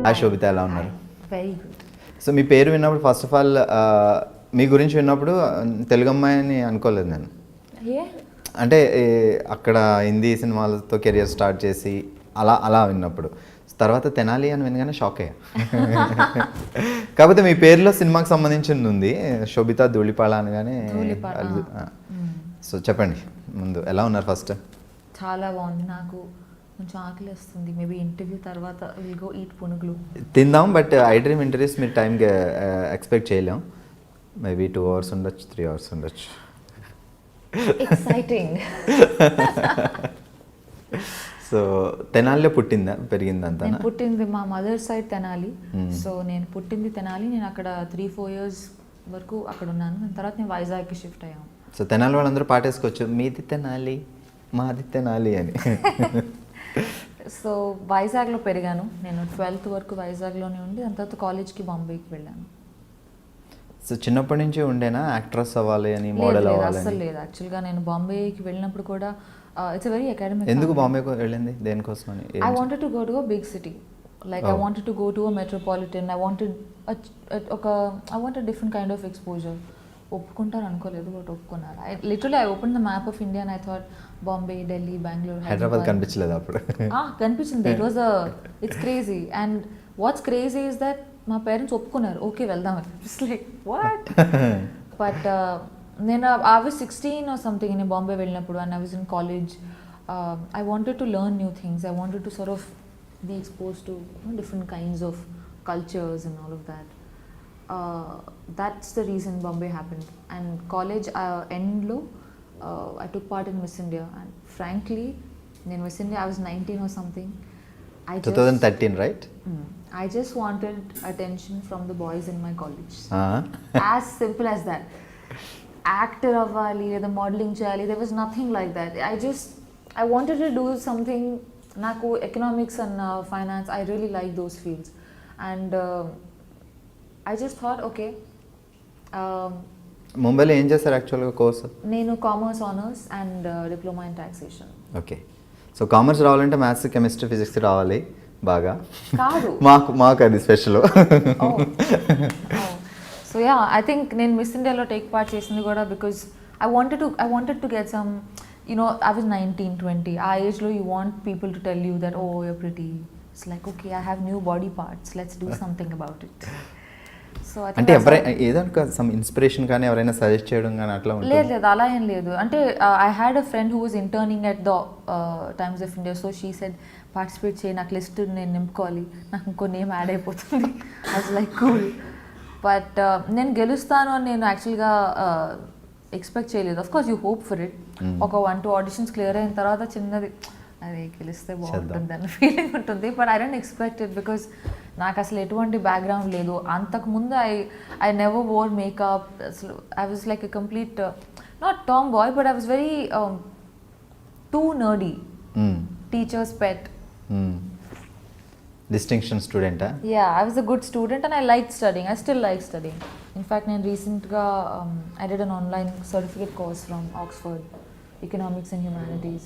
Hi శోభిత, ఎలా ఉన్నారు? Very good. So మీ పేరు విన్నప్పుడు ఫస్ట్ ఆఫ్ ఆల్ మీ గురించి విన్నప్పుడు తెలుగు అమ్మాయి అని అనుకోలేదు నేను. అంటే అక్కడ హిందీ సినిమాలతో కెరియర్ స్టార్ట్ చేసి అలా అలా విన్నప్పుడు తర్వాత తెనాలి అని వినగానే షాక్ అయ్యా. కాకపోతే మీ పేరులో సినిమాకి సంబంధించింది ఉంది, శోభిత దులిపాల అనగానే. సో చెప్పండి ముందు, ఎలా ఉన్నారు ఫస్ట్? చాలా బాగుంది. నాకు కొంచెం ఆకలి వస్తుంది. మేబీ ఇంటర్వ్యూ తర్వాత విల్ గో ఈట్ పునుగులు తిందాం. బట్ ఐ డ్రీమ్ ఇంటర్వ్యూస్ మీరు టైంకి ఎక్స్పెక్ట్ చేయలేం. మేబీ 2 hours ఉండొచ్చు, 3 hours ఉండొచ్చు. ఎక్సైటింగ్. సో తెనాలిలో పుట్టిందా పెరిగిందంతా? నేను పుట్టింది మా మదర్ సైడ్ తెనాలి. సో నేను పుట్టింది తెనాలి. నేను అక్కడ 3-4 years వరకు అక్కడ ఉన్నాను. దాని తర్వాత నేను వైజాగ్కి షిఫ్ట్ అయ్యాను. సో తెనాలి వాళ్ళందరూ పాటేసుకోవచ్చు, మీది తెనాలి మాది తెనాలి అని. సో వైజాగ్లో పెరిగాను. నేను 12th వరకు వైజాగ్లోనే ఉండి దాని తర్వాత కాలేజ్కి బాంబేకి వెళ్ళాను. సో చిన్నప్పటి నుంచి ఉండేనా యాక్ట్రెస్ అవ్వాలి అని, మోడల్ అవ్వాలి? అసలు లేదు. యాక్చువల్గా నేను బాంబేకి వెళ్ళినప్పుడు కూడా ఇట్స్ వెరీ అకాడమిక్. ఎందుకు బాంబేకి వెళ్ళింది, దేనికోసం అని? I wanted to go to a big city. Like I wanted to go to a metropolitan. I wanted different kind of exposure. ఒప్పుకుంటారు అనుకోలేదు, బట్ ఒప్పుకున్నారు. I open the map of India and I thought Bombay, Delhi, Bengaluru, Hyderabad కనిపించలేదు అప్పుడు? కనిపించింది. It's crazy. And what's crazy is that మా parents ఒప్పుకున్నారు, okay వెళ్దాం. It's like what. But నేను I was 16 or something in Bombay వెళ్ళినప్పుడు, and I was in college. I wanted to learn new things. I wanted to sort of be exposed to different kinds of cultures and all of that. That's the reason Bombay happened. And college end lo I took part in Miss India, and frankly in Miss India I was 19 or something. 2013, right? I just wanted attention from the boys in my college. As simple as that. Actor avvali లేదా modelling చేయాలి, there was nothing like that. I wanted to do something. నాకు economics and finance, I really like those fields. And I just thought, okay. ముంబైలో ఏం చేస్తారు యాక్చువల్గా course? నేను commerce honours and diploma in taxation. Okay. So commerce రావాలంటే maths, chemistry, physics రావాలి బాగా. కాదు, మాకు అది special. So ya, I think నేను మిస్ ఇండియాలో టేక్ పార్ట్ చేసింది కూడా because I wanted to get some, I was 19-20. ఆ ఏజ్లో you want people to tell you that, oh you're pretty. It's like, okay, I have new body parts, let's do something about it. So అంటే ఎవరైనా ఏదైనా some inspiration కానీ ఎవరైనా suggest చేయడం కానీ అట్లా లేదు, అలా ఏం లేదు. అంటే I had a friend who was interning at the Times of India. So she said, participate చేయి, నాకు లిస్ట్ నేను నింపుకోవాలి, నాకు ఇంకో నేమ్ యాడ్ అయిపోతుంది. I was like cool. But నేను గెలుస్తాను అని నేను యాక్చువల్గా ఎక్స్పెక్ట్ చేయలేదు. Of course you hope for it. ఒక 1-2 auditions క్లియర్ అయిన తర్వాత చిన్నది, అది గెలిస్తే బాగుంటుంది అన్న ఫీలింగ్ ఉంటుంది. But I don't expect it because నాకు అసలు ఎటువంటి బ్యాక్గ్రౌండ్ లేదు. అంతకుముందు ఐ నెవర్ వోర్ మేకప్. అసలు I was like a complete not tomboy, but I was very too nerdy, teacher's pet. Distinction స్టూడెంటా? Yeah, I was a good student and I liked studying. I still like studying. In fact, నేను రీసెంట్గా I did an online certificate course from Oxford, Economics and Humanities.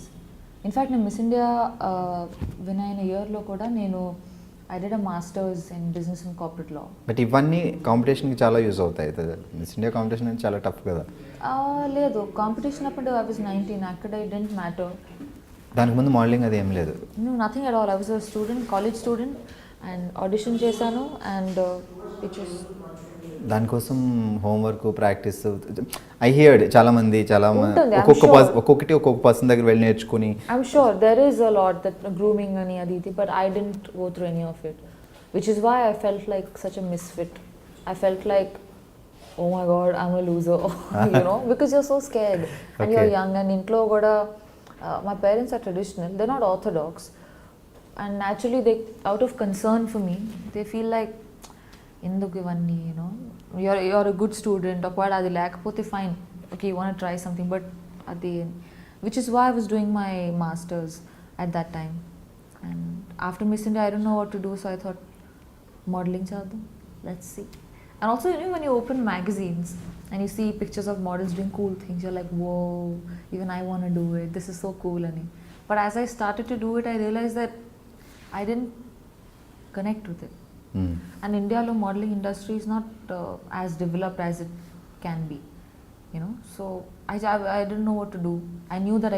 In fact, నేను miss India win అయిన ఇయర్లో కూడా నేను I did a master's in business and corporate law. But ఇవన్నీ కాంపిటీషన్కి చాలా use అవుతాయి. మిస్ ఇండియా కాంపిటీషన్ అంటే చాలా టఫ్ కదా? లేదు, కాంపిటీషన్ అప్పుడు I was 19. అక్కడ it didn't matter. దానికి ముందు మోడలింగ్ అది ఏం లేదు? No, nothing at all. I was a student, college student, and audition చేశాను, and it was. దానికోసం హోంవర్క్, ప్రాక్టీస్, ఐ హియర్డ్ చాలా ఒక్కొక్కటి ఒక్కొక్క పర్సన్ దగ్గర వెళ్ళి నేర్చుకుని. I'm sure there is a lot that grooming అని అది ఇది, but I didn't go through any of it, which is why I felt like such a misfit. I felt like, oh my god, I'm a loser. Because you're so scared and you're young, and ఇంట్లో కూడా my parents are traditional, they're not orthodox, and naturally they, out of concern for me, they feel like enduku ivanni, you're a good student, okvada adi lekapothe fine, okay, you want to try something, but adi, which is why I was doing my masters at that time. And after Miss India I don't know what to do, so I thought modeling chadam, let's see. And also, when you open magazines and you see pictures of models doing cool things, you're like, whoa, even I want to do it, this is so cool. But as I started to do it, I realized that I didn't connect with it. And Indiaలో modeling industry is not as developed as it can be, you know. So I didn't know what to do. I knew that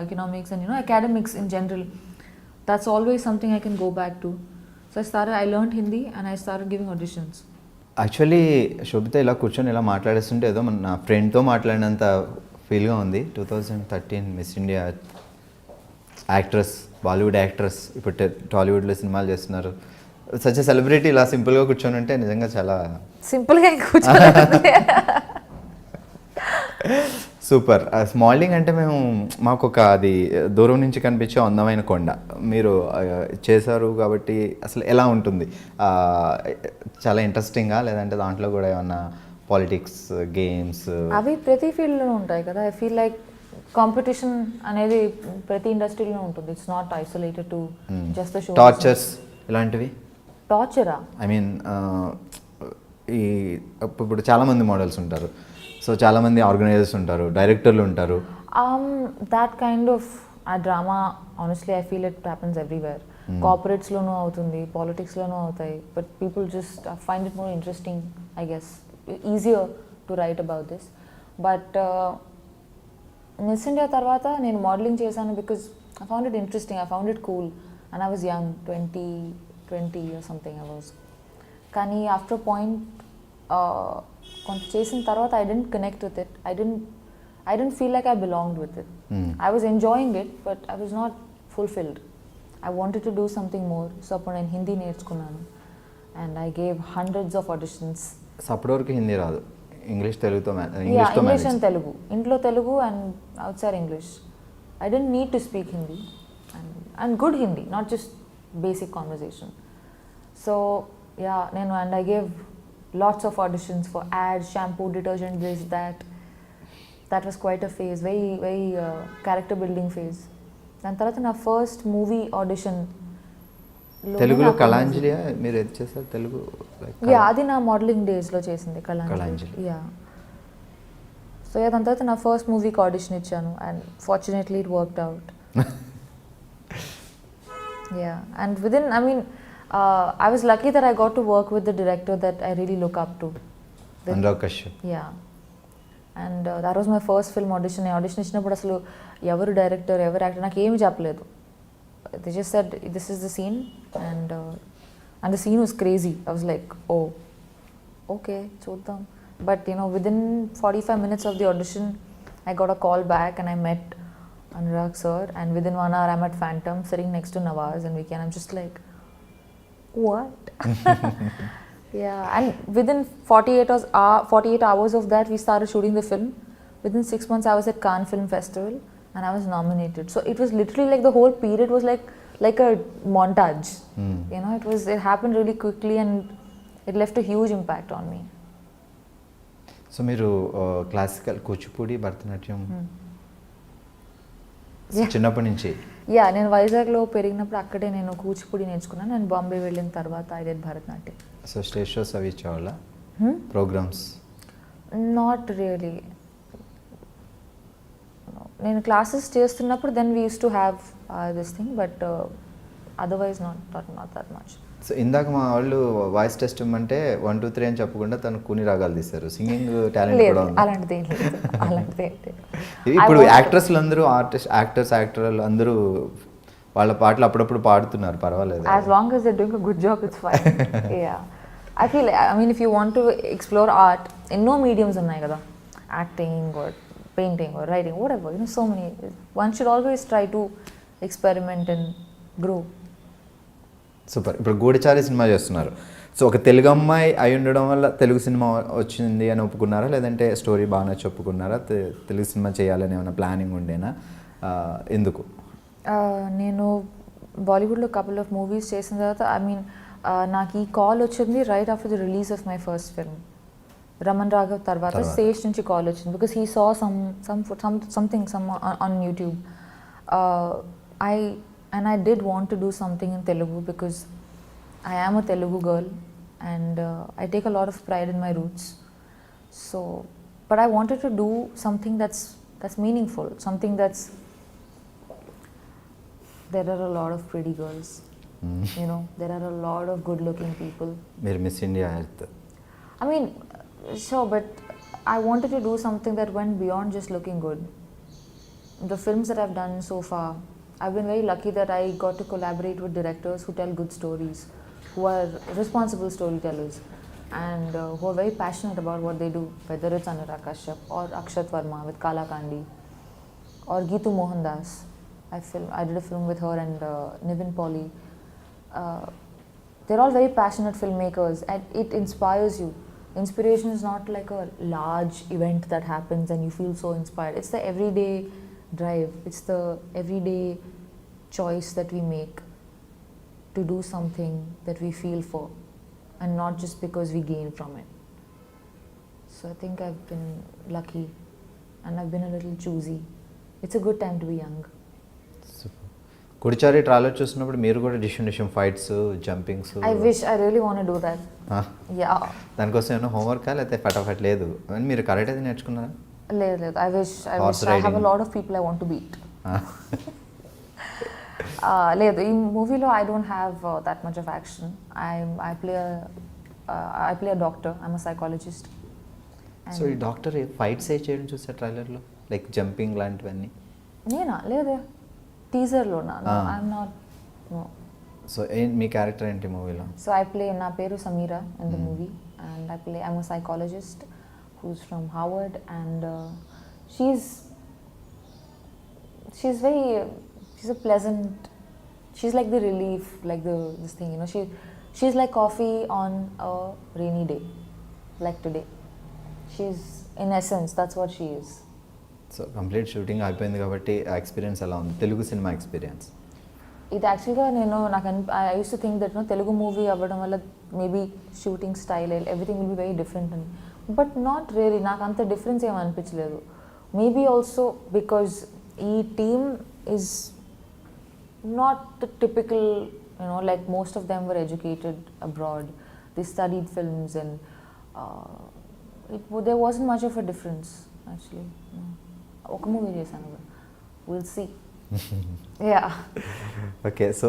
economics and, you know, academics in general, that's always something I can go back to. So I learned Hindi and I started giving auditions. Actually Sobhita ఇలా కూర్చొని ఇలా మాట్లాడేస్తుంటే ఏదో నా ఫ్రెండ్తో మాట్లాడినంత ఫీల్గా ఉంది. 2013 miss India actress, Bollywood actress, ఇప్పుడు టాలీవుడ్లో సినిమాలు చేస్తున్నారు. సచ్ సెలబ్రిటీ ఇలా సింపుల్గా కూర్చొని ఉంటే నిజంగా చాలా సింపుల్గా కూర్చోలేదు. సూపర్. స్మాలింగ్ అంటే మాకు ఒక అది దూరం నుంచి కనిపించే అందమైన కొండ మీరు చేశారు కాబట్టి అసలు ఎలా ఉంటుంది? చాలా ఇంట్రెస్టింగ్గా, లేదంటే దాంట్లో కూడా ఏమన్నా పాలిటిక్స్, గేమ్స్ అవి ప్రతి ఫీల్డ్లో ఉంటాయి కదా. ఐ ఫీల్ లైక్ కాంపిటీషన్ అనేది ప్రతి ఇండస్ట్రీలో ఉంటుంది. It's not isolated to just the show. Tortures ఇలాంటివి? టార్చరా? ఐ మీన్ ఈ ఇప్పుడు చాలామంది మోడల్స్ ఉంటారు, సో చాలామంది ఆర్గనైజర్స్ ఉంటారు, డైరెక్టర్లు ఉంటారు. That kind of uh drama honestly I feel it happens everywhere. కార్పొరేట్స్లోనూ అవుతుంది, పాలిటిక్స్లోనూ అవుతాయి. But people just find it more interesting, I guess, easier to write about this. But Miss India తర్వాత నేను మోడలింగ్ చేశాను because I found it interesting, I found it cool. And I was young, 20 or something I was. కానీ after point కొంత చేసిన తర్వాత I didn't connect with it. I dent feel like I belonged with it. I was enjoying it but I was not fulfilled. I wanted to do something more. So అప్పుడు నేను హిందీ నేర్చుకున్నాను and I gave hundreds of auditions. So అప్పటి వరకు హిందీ రాదు, English తెలుగుతో? English and Telugu, ఇంట్లో Telugu and outside English. I didn't need to speak Hindi and good Hindi, not just basic conversation. So yeah, and I gave lots of auditions for ads, shampoo, detergent, this, that. That was quite a phase, very character building phase. దాని తర్వాత నా first movie audition తెలుగులో కళాంజలి మీరు ఏది చేశారు? Telugu? Yeah, అది నా modelling డేస్లో చేసింది కళాంజలి. యా. సో దాని తర్వాత నా ఫస్ట్ మూవీకి ఆడిషన్ ఇచ్చాను and fortunately it worked out. Yeah, and within, I mean, I was lucky that I got to work with the director that I really look up to. Naga Chaitanya. Yeah, and that was my first film audition. I audition ఇచ్చినప్పుడు అసలు ఎవరు director, ఎవరు actor నాకు ఏమి చెప్పలేదు. They just said this is the scene and the scene was crazy. I was like, oh, okay, చూద్దాం. But you know, within 45 minutes of the audition, I got a call back and I met Anurag sir, and within 1 hour I'm at Phantom sitting next to Nawaz and Vicky, and I'm just like, what? Yeah, and within 48 hours of that we started shooting the film. Within 6 months I was at Cannes Film Festival and I was nominated. So it was literally like the whole period was like a montage. You know, it happened really quickly and it left a huge impact on me. So మీరు classical, Kuchipudi, Bharatanatyam చిన్నప్పటి నుంచి? Yeah, నేను వైజాగ్లో పెరిగినప్పుడు అక్కడే నేను కూచిపూడి నేర్చుకున్నాను. నేను బాంబే వెళ్ళిన తర్వాత I did Bharatanatyam. So stage shows అవి ఇచ్చేవాళ్ళ ప్రోగ్రామ్స్? Not really. నేను క్లాసెస్ చేస్తున్నప్పుడు then we used to have this thing, but otherwise not that much. So ఇందాక మా వాళ్ళు వాయిస్ టెస్ట్ ఇమ్మంటే 1 2 3 అని చెప్పకుండా తను కూని రాగాలు తీశారు. సింగింగ్ టాలెంట్ కూడా ఉంది? అలాంటిది ఇప్పుడు యాక్టర్స్లు అందరూ యాక్టర్లు అందరూ వాళ్ళ పాటలు అప్పుడప్పుడు పాడుతున్నారు, పర్వాలేదు. As long as they're doing a good job, it's fine. Yeah, I mean if you want to explore art, ఎన్నో మీడియమ్స్ ఉన్నాయి కదా, acting or painting or writing, whatever, you know, so many. One should always try to experiment and grow. Super. ఇప్పుడు గూఢచారి cinema చేస్తున్నారు. So ఒక తెలుగు అమ్మాయి అయి ఉండడం వల్ల తెలుగు సినిమా వచ్చింది అని ఒప్పుకున్నారా, లేదంటే స్టోరీ బాగానే ఒప్పుకున్నారా, తెలుగు సినిమా చేయాలని ఏమైనా ప్లానింగ్ ఉండేనా, ఎందుకు? నేను బాలీవుడ్లో కపుల్ ఆఫ్ మూవీస్ చేసిన తర్వాత నాకు ఈ కాల్ వచ్చింది right after the release of my first film Raman Raghav. తర్వాత సేజ్ నుంచి కాల్ వచ్చింది because he saw something on YouTube. I did want to do something in Telugu because I am a Telugu girl and I take a lot of pride in my roots. So, but I wanted to do something that's meaningful, something that's, there are a lot of pretty girls You know, there are a lot of good looking people. మీరు Miss India earth. I mean, sure, but I wanted to do something that went beyond just looking good. The films that I've done so far, I've been very lucky that I got to collaborate with directors who tell good stories, who are responsible storytellers, and who are very passionate about what they do, whether it's Anurag Kashyap or Akshat Verma with Kala Kandi, or Geetu Mohandas. I did a film with her and Nivin Pauly. They're all very passionate filmmakers, and it inspires you. Inspiration is not like a large event that happens and you feel so inspired. It's the everyday drive. It's the everyday choice that we make to do something that we feel for, and not just because we gain from it. So I think I've been lucky, and I've been a little choosy. It's a good time to be young. Goodachari trailer చూసినప్పుడు మీరు కూడా డిషన్ fights jumpings I wish I really want to do that. Yeah. దానికోసం ఏమైనా హోంవర్కా లేకపోతే ఫటాఫట్ లేదు మీరు కరాటే నేర్చుకున్నారా? లేదు. I wish I have a lot of people I want to beat. లేదు, ఈ మూవీలో I don't have that much of action. I play a doctor. I'm a psychologist. So ఈ డాక్టర్ ఫైట్స్ చేయడం చూసా ట్రైలర్లో, లైక్ జంపింగ్ లాంటివన్నీ? నేనా? లేదే, టీజర్లోనా? I'm not. నో. సో మీ క్యారెక్టర్ ఏంటి మూవీలో? సో నా పేరు Sameera in the movie, and I'm a psychologist who's from Harvard, and she's a pleasant, she's like the relief, like this thing, you know, she's like coffee on a rainy day, like today. She's, in essence, that's what she is. So complete shooting అయిపోయింది కాబట్టి ఆ experience ఎలా ఉంది, Telugu cinema experience? ఇది యాక్చువల్గా I used to think that Telugu movie అవ్వడం వల్ల maybe shooting style everything will be very different అని, బట్ నాట్ రియలీ. నాకు అంత డిఫరెన్స్ ఏమి అనిపించలేదు. మేబీ ఆల్సో బికాజ్ ఈ team is not the typical, like most of them were educated abroad. They studied films, and there wasn't much of a difference actually. ఒక movie చేశాను, will see. Ya. Okay, so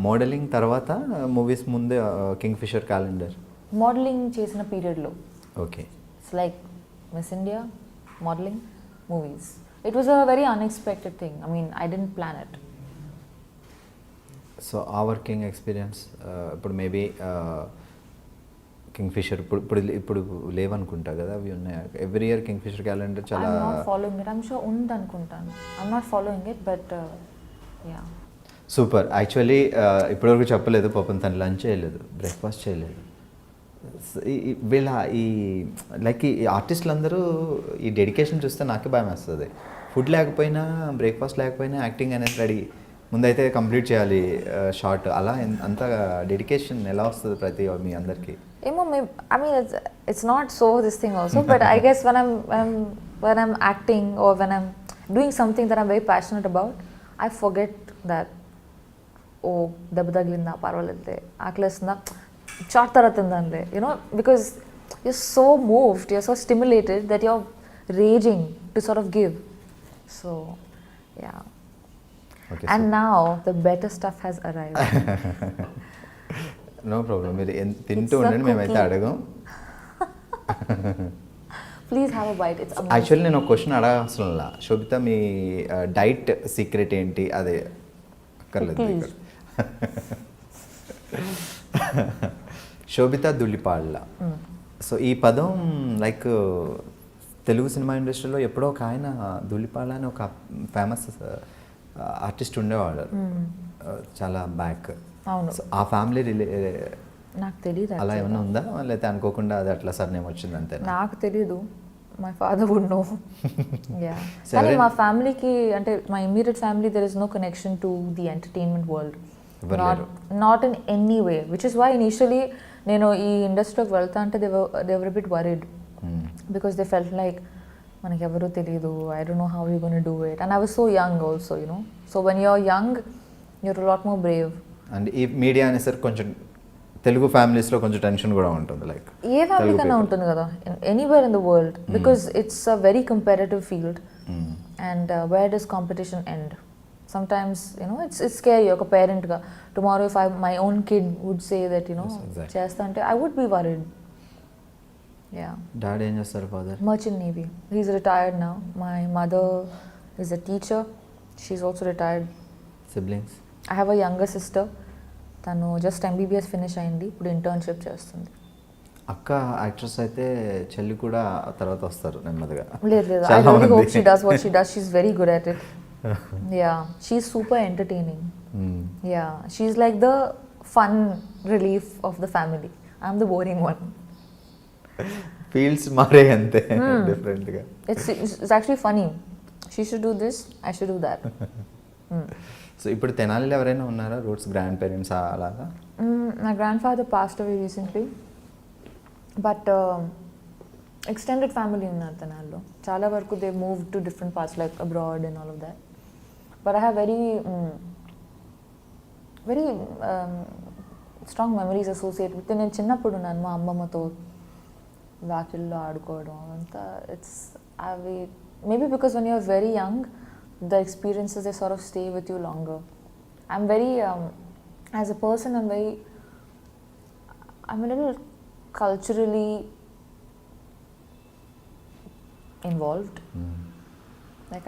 modelling తర్వాత movies ముందే Kingfisher calendar modelling చేసిన పీరియడ్లో. ఓకే. It's like miss India, modelling, movies. It was a very unexpected thing. I mean, I didn't plan it. So ఆ working experience ఇప్పుడు maybe Kingfisher ఇప్పుడు లేవనుకుంటా కదా, అవి ఉన్నాయి. Every year Kingfisher calendar చాలా ఫాలోయింగ్ ఇట్. ఐమ్ షూర్ ఉంది అనుకుంటాను. I'm not following it, but yeah. Super. Actually ఇప్పటివరకు చెప్పలేదు పాపం, తను లంచ్ చేయలేదు, బ్రేక్ఫాస్ట్ చేయలేదు. వీళ్ళ లైక్ ఈ ఆర్టిస్టులు అందరూ ఈ డెడికేషన్ చూస్తే నాకే భయం వేస్తుంది. ఫుడ్ లేకపోయినా, బ్రేక్ఫాస్ట్ లేకపోయినా యాక్టింగ్ అనేది రెడీ, ముందైతే కంప్లీట్ చేయాలి షార్ట్. అలా అంత డెడికేషన్ ఎలా వస్తుంది ప్రతి మీ అందరికీ? ఏమో, I mean, it's not so this thing also, but I guess when I'm acting or when I'm doing something that I'm very passionate about, I forget that, oh, దెబ్బ తగిలిందా, పర్వాలేదులే, ఆకలేస్తుందా, షార్ట్ తర్వాత తిందాంలే, because you're so moved, you're so stimulated that you're raging to sort of give. So, yeah. Okay, and now the better stuff has arrived. No problem, మీరు తింటూ ఉండండి, మేమైతే అడగం. Please have a bite. It's amazing. Actually నేను ఒక question అడగాల్సిన, శోభిత మీ diet secret ఏంటి? అదే అక్కర్లేదు ఇక్కడ. శోభిత దులిపాళ్ళ. సో ఈ పదం లైక్ తెలుగు సినిమా ఇండస్ట్రీలో ఎప్పుడో ఒక ఆయన దులిపాళ్ళ అని ఒక ఫేమస్ ఆర్టిస్ట్ ఉండేవాడు చాలా బ్యాక్. అవును. ఆ ఫ్యామిలీ నాకు తెలియదు అలా ఏమైనా ఉందా, లేకపోతే అనుకోకుండా అది అట్లా సర్నేమ్ వచ్చింది అంతే? నాకు తెలీదు. My father would know. Ya. కానీ మా ఫ్యామిలీకి, అంటే మా immediate family, there is no connection to the entertainment world, not in any way, which is why initially నేను ఈ ఇండస్ట్రీలోకి వెళ్తా అంటే they were bit worried, because they felt like మనకి ఎవరూ తెలియదు, I don't know how you gonna do it, and I was so young also, so when you're young you're a lot more Brave. And ఈ media అనేసరికి కొంచెం తెలుగు ఫ్యామిలీస్లో కొంచెం tension కూడా ఉంటుంది, లైక్ ఏ ఫ్యామిలీ కన్నా ఉంటుంది కదా, anywhere in the world, because it's a very comparative field, and where does competition end? sometimes, you know, it's scary. Like a parent ga, tomorrow if my own kid would say that, you know, Yes, exactly. chestante, I would be worried. Yeah. Daddy ఏం చేస్తారు father? Merchant Navy. He's retired now. My mother is a teacher. She's also retired. Siblings? I have a younger sister. తను just MBBS finish అయింది, ఇప్పుడు internship చేస్తుంది. అక్క actress అయితే చెల్లి కూడా తర్వాత వస్తారు నెమ్మదిగా. లేదు లేదు, I చాలా really hope మంది. she does what she does. She's very good at it. Yeah, she's super entertaining. Yeah, she's like the fun relief of the family. I'm the boring one. Fields మారే అంతే డిఫరెంట్గా. It's actually funny. She should do this, I should do that. So ఇప్పుడు తెనాలిలో ఎవరైనా ఉన్నారా roots grand parents అలాగా? My grandfather passed away recently, but extended family ఉన్నారు తెనాలిలో. చాలా వరకు they moved to different parts like abroad and all of that. But I have very strong memories associated with. నేను చిన్నప్పుడు ఉన్నాను మా అమ్మమ్మతో వాకిల్లో ఆడుకోవడం అంతా. ఇట్స్ అవి maybe because when you're very young, the experiences they sort of stay with you longer. I'm very as a person I'm a little culturally involved. Like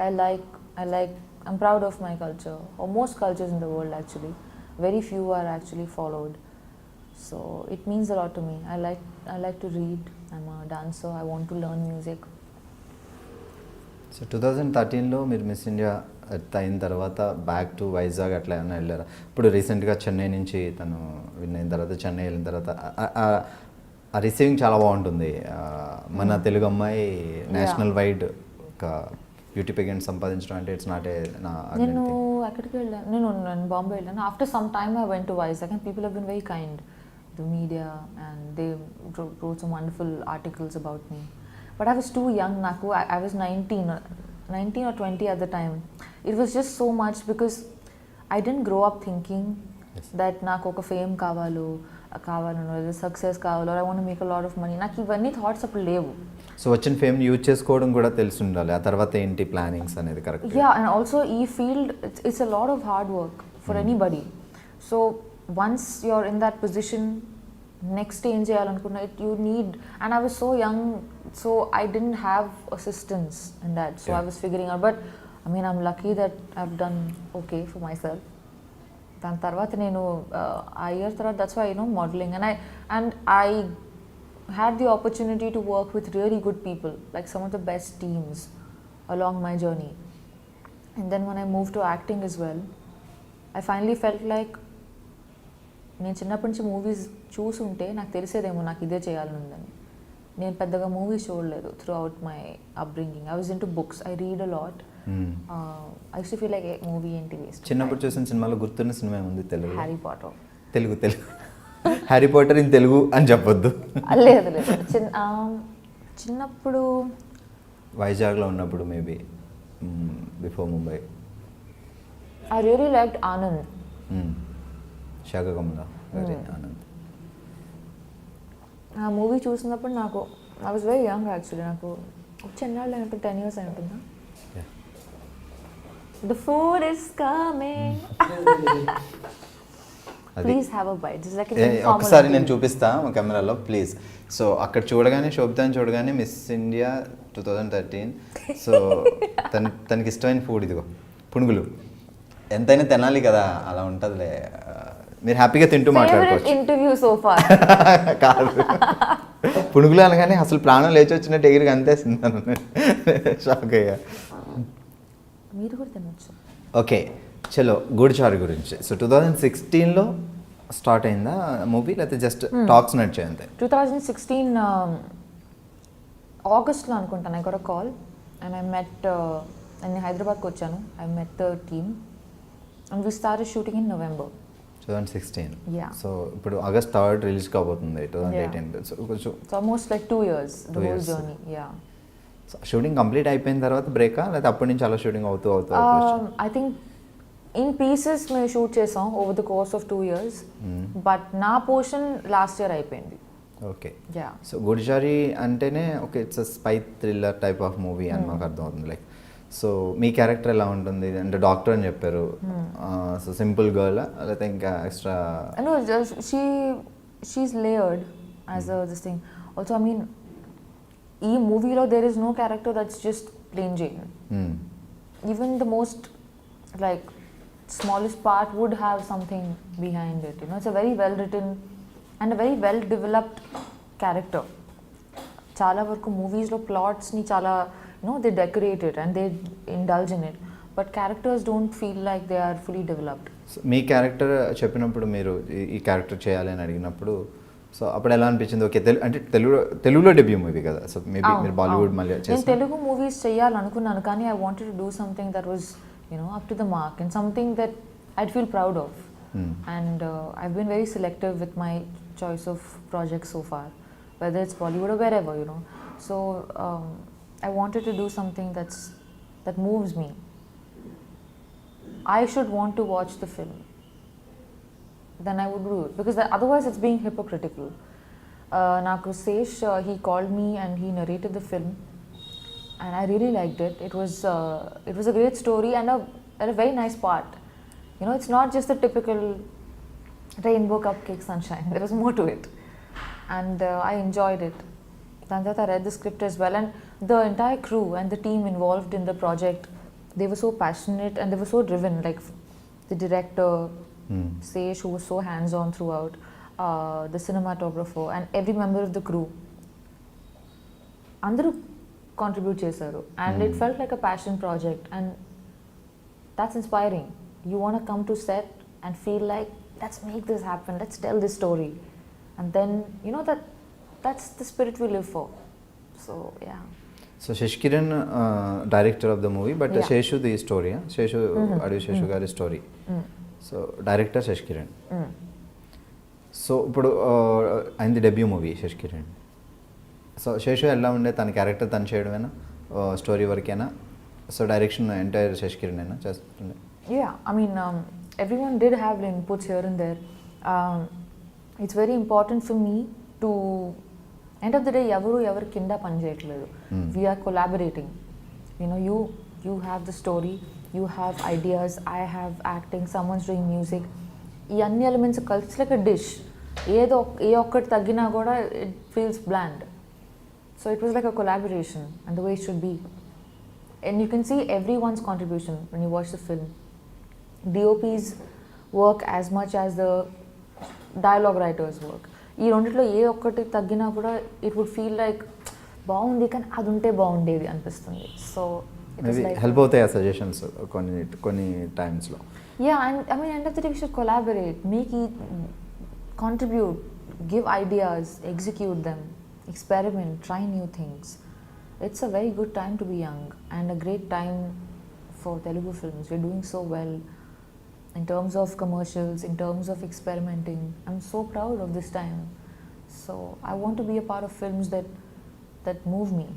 I'm proud of my culture, or most cultures in the world actually. Very few are actually followed. So it means a lot to me. I like to read. I'm a dancer. I want to learn music. So 2013లో మీరు Miss India అయిన తర్వాత back to Vizag అట్లా ఏమైనా వెళ్ళారా? ఇప్పుడు రీసెంట్గా చెన్నై నుంచి తను విన్ అయిన తర్వాత చెన్నై వెళ్ళిన తర్వాత ఆ రిసీవింగ్ చాలా బాగుంటుంది. మన తెలుగు అమ్మాయి నేషనల్ వైడ్ ఒక బ్యూటీ పెగెంట్ సంపాదించడం అంటే ఇట్స్ నాట్ ఏ నేను ఎక్కడికి వెళ్ళాను, నేను బాంబే వెళ్ళాను. After some time I went to Vizag and people have been very kind, the media, and they wrote some wonderful articles about me. But I was too young, Naku. I was 19 or 20 at the time. It was just so much because I didn't grow up thinking that నాకు ఒక fame కావాలో success కావాలో, I want to make a lot of money. నాకు ఇవన్నీ thoughts అప్పుడు లేవు. So వచ్చిన fame use చేసుకోవడం కూడా తెలిసి ఉండాలి. ఆ తర్వాత ఏంటి ప్లానింగ్స్ అనేది కరెక్ట్. Yeah, and also ఈ field it's a lot of hard work for anybody. So once you're in that position, next ఏం చేయాలనుకున్నా you need, and I was so young, so I didn't have assistance in that, so I was figuring out. But I mean, I'm lucky that I've done okay for myself. దాని తర్వాత నేను ఆ year తర్వాత that's why, you know, modeling, and I had the opportunity to work with really good people, like some of the best teams along my journey. And then when I moved to acting as well, I finally felt like నేను చిన్నప్పటి నుంచి movies చూసుంటే నాకు తెలిసేదేమో నాకు ఇదే చేయాలని ఉందని. నేను పెద్దగా మూవీస్ చూడలేదు throughout my upbringing. I was into books, I read a lot. I used to feel like movie ఏంటి వేస్ట్. చిన్నప్పుడు చూసిన సినిమాలో గుర్తున్న సినిమా ఉంది Telugu? Harry Potter. Telugu Harry Potter in Telugu అని చెప్పొద్దు. లేదు చిన్నప్పుడు వైజాగ్లో ఉన్నప్పుడు maybe before Mumbai. I really liked Anand. శాఖకమల గారి ఆనంద్. ఆ మూవీ చూసినప్పుడు నాకు I was very young actually. నాకు చెన్నాళ్ళు అయినప్పుడు 10 years అయి ఉంటుందా. The food is coming, please have a bite. ఒకసారి నేను చూపిస్తా మా కెమెరాలో ప్లీజ్. సో అక్కడ చూడగానే శోభితాని చూడగానే మిస్ ఇండియా 2013. సో తనకి ఇష్టమైన ఫుడ్ ఇదిగో పునుగులు. ఎంతైనా తినాలి కదా, అలా ఉంటుందిలే. మీరు హ్యాపీగా తింటూ మాట్లాడుకోవచ్చు. ఇంటర్వ్యూ సో ఫార్ కాదు, పునుగులు అనగానే అసలు ప్రాణం లేచి వచ్చినట్టు ఎగిరికి అంతేస్తున్నాను. షాక్ అయ్యా. మీరు కూడా తినొచ్చు. ఓకే చలో గూడిచారు గురించి. సో 2016లో స్టార్ట్ అయిందా మూవీ, లేకపోతే జస్ట్ టాక్స్ నడిచాయి అంతే? 2016 ఆగస్ట్లో అనుకుంటాను. I got a call and I met, నేను హైదరాబాద్కి వచ్చాను. I met the team and we started shooting in November 2016. Yeah. So ఇప్పుడు August 3rd రిలీజ్ కాబోతుంది 2018. సో కొంచెం almost like 2 years the whole journey. Yeah. So shooting complete అయిపోయిన తర్వాత బ్రేకా, లేకపోతే అప్పటి నుంచి అలా షూటింగ్ అవుతూ I think in pieces మేము షూట్ చేసాం over the course of 2 years. But నా పోర్షన్ లాస్ట్ ఇయర్ అయిపోయింది. ఓకే. యా. సో గుడిచారి అంటేనే okay it's a spy thriller type of movie అని మాకు అర్థమవుతుంది. లైక్ సో మీ క్యారెక్టర్ ఎలా ఉంటుంది అంటే డాక్టర్ అని చెప్పారు, సో సింపుల్ గర్ల్ లేకపోతే ఇంకా extra? No, she's layered as a this thing. Also, I mean, ఈ మూవీలో there is no character that's just plain Jane. Even the most like smallest part would have something behind it. You know, it's a very well written and a very well developed character. చాలా వరకు మూవీస్లో ప్లాట్స్ని చాలా they decorate it and they indulge in it, but characters don't feel like they are fully developed. మీ character చెప్పినప్పుడు మీరు ఈ character చేయాలి అని అడిగినప్పుడు సో అప్పుడు ఎలా అనిపించింది? ఓకే, అంటే తెలుగులో డెబ్యూ మూవీ కదా, సో మేబీ మీరు బాలీవుడ్ మళ్ళీ నేను తెలుగు మూవీస్ చేయాలనుకున్నాను, కానీ I wanted to do something that was up to the mark and something that I'd feel proud of. And I've been very selective with my choice of projects so far, whether it's Bollywood or wherever, So I wanted to do something that moves me. I should want to watch the film. Then I would do it, because otherwise it's being hypocritical. Naga Chaitanya, he called me and he narrated the film, and I really liked it. It was a great story and a very nice part. It's not just the typical rainbow cupcake sunshine. There was more to it. And I enjoyed it. Then I read the script as well, and the entire crew and the team involved in the project, they were so passionate and they were so driven. Like the director, Sesh, who was so hands-on throughout, the cinematographer, and every member of the crew. Andaru contribute chesaru, and it felt like a passion project, and that's inspiring. You want to come to set and feel like, let's make this happen, let's tell this story. And then, that's the spirit we live for. So, yeah. So, Sheshkiran, director of the movie, but Sheshu the story, Sheshu, Adu Sheshu gari story. So, director Sheshkiran. So, ఇప్పుడు అయింది debut movie Sashikiran. So Seshu ఎలా ఉండే, తన character తను చేయడమేనా, story వరకేనా? So direction entire Sashikiran అయినా చేస్తుండే? Yeah, I mean, everyone did have inputs here and there. It's very important for me to, end of the day, ఎవరు కింద పని చేయట్లేదు. We are collaborating. You have the story, you have ideas, I have acting, someone's doing music. ఈ అన్ని elements కలిసి like a dish. ఏ ఒక్కటి తగ్గినా కూడా it feels bland. So it was like a collaboration, and the way it should be. And you can see everyone's contribution when you watch the film. DOP's work as much as the dialogue writers work. ఈ రెండిట్లో ఏ ఒక్కటి తగ్గినా కూడా it would feel like బాగుంది, కానీ అది ఉంటే బాగుండేది అనిపిస్తుంది. సో హెల్ప్ అవుతాయి ఆ సజెషన్స్ కొన్ని టైమ్స్లో. Ya, and I mean end of the day we should collaborate, make it, contribute, give ideas, execute them, experiment, try new things. It's a very good time to be young and a great time for Telugu films. We're doing so well in terms of commercials, in terms of experimenting. I'm so proud of this time. So I want to be a part of films that move me.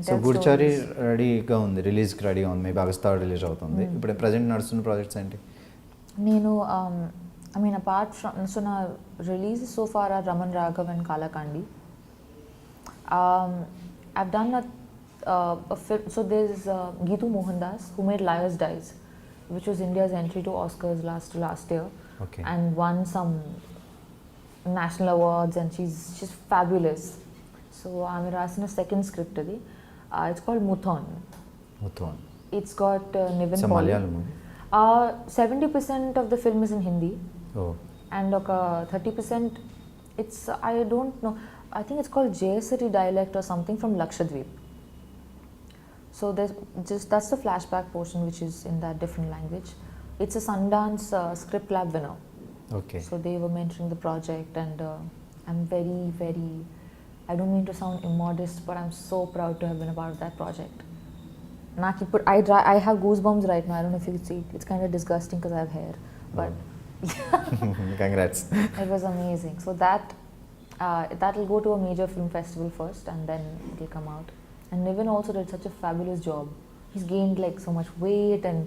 So Gurchari రెడీగా ఉంది, రిలీజ్కి రెడీగా ఉంది, maybe August 3 release అవుతుంది. ఇప్పుడు present నడుస్తున్న projects ఏంటి? నేను I mean, apart from, so now releases so far are Raman Raghav and Kalakandi. I've done a film, so there's Geetu Mohandas, who made Liars Dies, which was India's entry to Oscars last year, and won some national awards, and she's fabulous. So I'm writing a second script today. It's called Muthon. It's got Nivin Paul. Malayalam movie. 70% of the film is in Hindi. And 30% it's, I don't know, I think it's called Jayasari dialect or something from Lakshadweep. So that's the flashback portion which is in that different language. It's a Sundance Script Lab winner. So they were mentoring the project, and I'm very, very, I don't mean to sound immodest, but I'm so proud to have been a part of that project. I have goosebumps right now. I don't know if you can see it. It's kind of disgusting because I have hair, but Congrats. It was amazing. So that will go to a major film festival first, and then it will come out. And Nivin also did such a fabulous job. He's gained like so much weight, and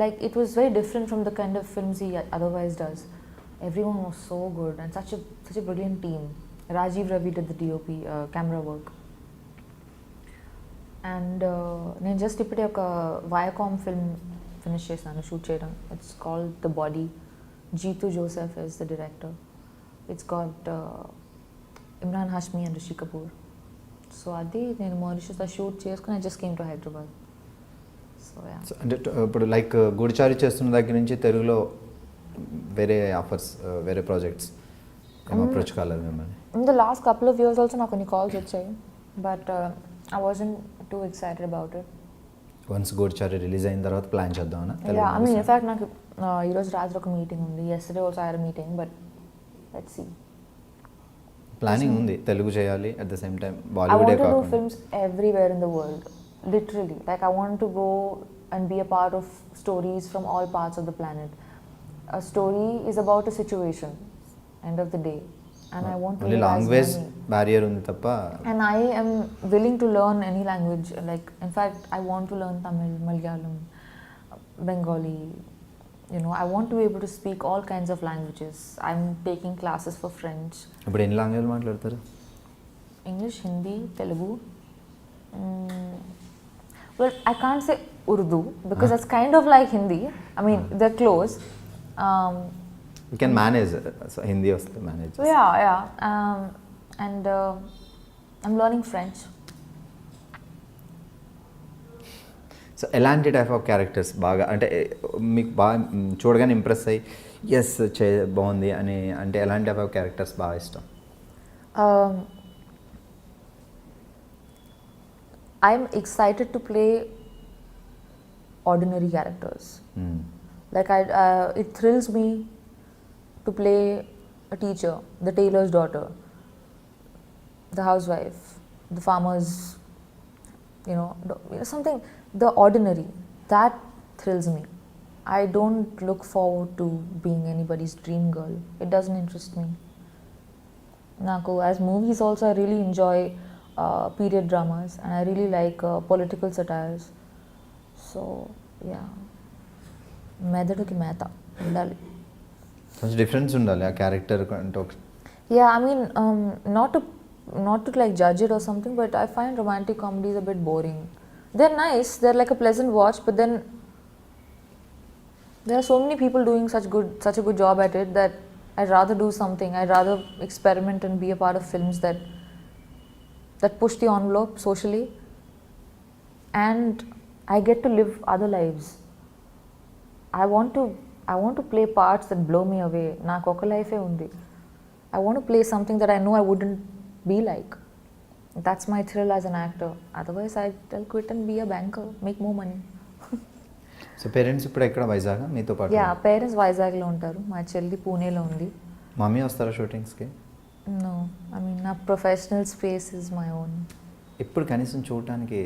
like it was very different from the kind of films he otherwise does. Everyone was so good, and such a brilliant team. Rajiv Ravi did the DOP camera work, and నేను just ఇప్పుడే ఒక Viacom film finish చేశాను shoot చేయడం. It's called the body. Jitu Joseph is the director. It's got Imran Hashmi and Rishi Kapoor. So అది నేను మారిషస్లో shoot చేసుకుని I just came to Hyderabad. So yeah. అంటే ఇప్పుడు లైక్ గూడిచారి చేస్తున్న దగ్గర నుంచి తెలుగులో వేరే ఆఫర్స్, వేరే ప్రాజెక్ట్స్ అప్రోచ్ కాలేదు మిమ్మల్ని? In the last couple of years also నాకు కొన్ని కాల్స్ వచ్చాయి, but I wasn't too excited about it. Once Goodachari release అయిన తర్వాత ప్లాన్ చేద్దామన్నా? యా, ఐ మీన్ ఇన్ఫాక్ట్ నాకు ఈరోజు రాత్రి ఒక మీటింగ్ ఉంది. Yesterday also I had a meeting, but let's see. Planning ఉంది తెలుగు చేయాలి, at the same time I Bollywood want to do films everywhere in the world, literally. Like I want to go and be a part of stories from all parts of the planet. A story is about a situation, end of the day, and I want to only live as language many. Barrier ఉంది తప్ప. And I am willing to learn any language. Like in fact, I want to learn Tamil, Malayalam, Bengali. You know, I want to be able to speak all kinds of languages. I'm taking classes for French, ఇప్పుడు ఎన్ని language మాట్లాడతారు? English, Hindi, Telugu. Well, I can't say Urdu because that's kind of like Hindi. I mean, they're close. You can manage, so Hindi వస్తే manage. So yeah. And I'm learning French. So ఎలాంటి type of characters బాగా అంటే మీకు బాగా చూడగానే impress అయ్యి yes బాగుంది అని అంటే ఎలాంటి టైప్ ఆఫ్ క్యారెక్టర్స్ బాగా ఇష్టం? I'm excited to play ordinary characters. Like it thrills me to play a teacher, the tailor's daughter, the housewife, the farmer's, something, the ordinary. That thrills me. I don't look forward to being anybody's dream girl. It doesn't interest me. Naku, as movies also, I really enjoy period dramas, and I really like political satires. So, yeah. మెదడుకి మేత ఉండాలి. కొంచెం difference ఉండాలి ఆ character అంటే. Yeah, I mean, not to like judge it or something, but I find romantic comedies a bit boring. They're nice, they're like a pleasant watch, but then there are so many people doing such a good job at it that I'd rather do something. I'd rather experiment and be a part of films that push the envelope socially, and I get to live other lives. I want to play parts that blow me away. Naaku oka life e undi. I want to play something that I know I wouldn't be like. That's my thrill as an actor. Otherwise, I'll quit and be a banker, make more money. So parents ఇప్పుడు ఎక్కడ వైజాగ్ మీతో పాటు? Yeah, parents వైజాగ్లో ఉంటారు. మా చెల్లి పూణేలో ఉంది. మమ్మీ వస్తారా షూటింగ్స్కి? నో, ఐ మీన్ నా professional space is my own. ఇప్పుడు కనీసం చూడటానికి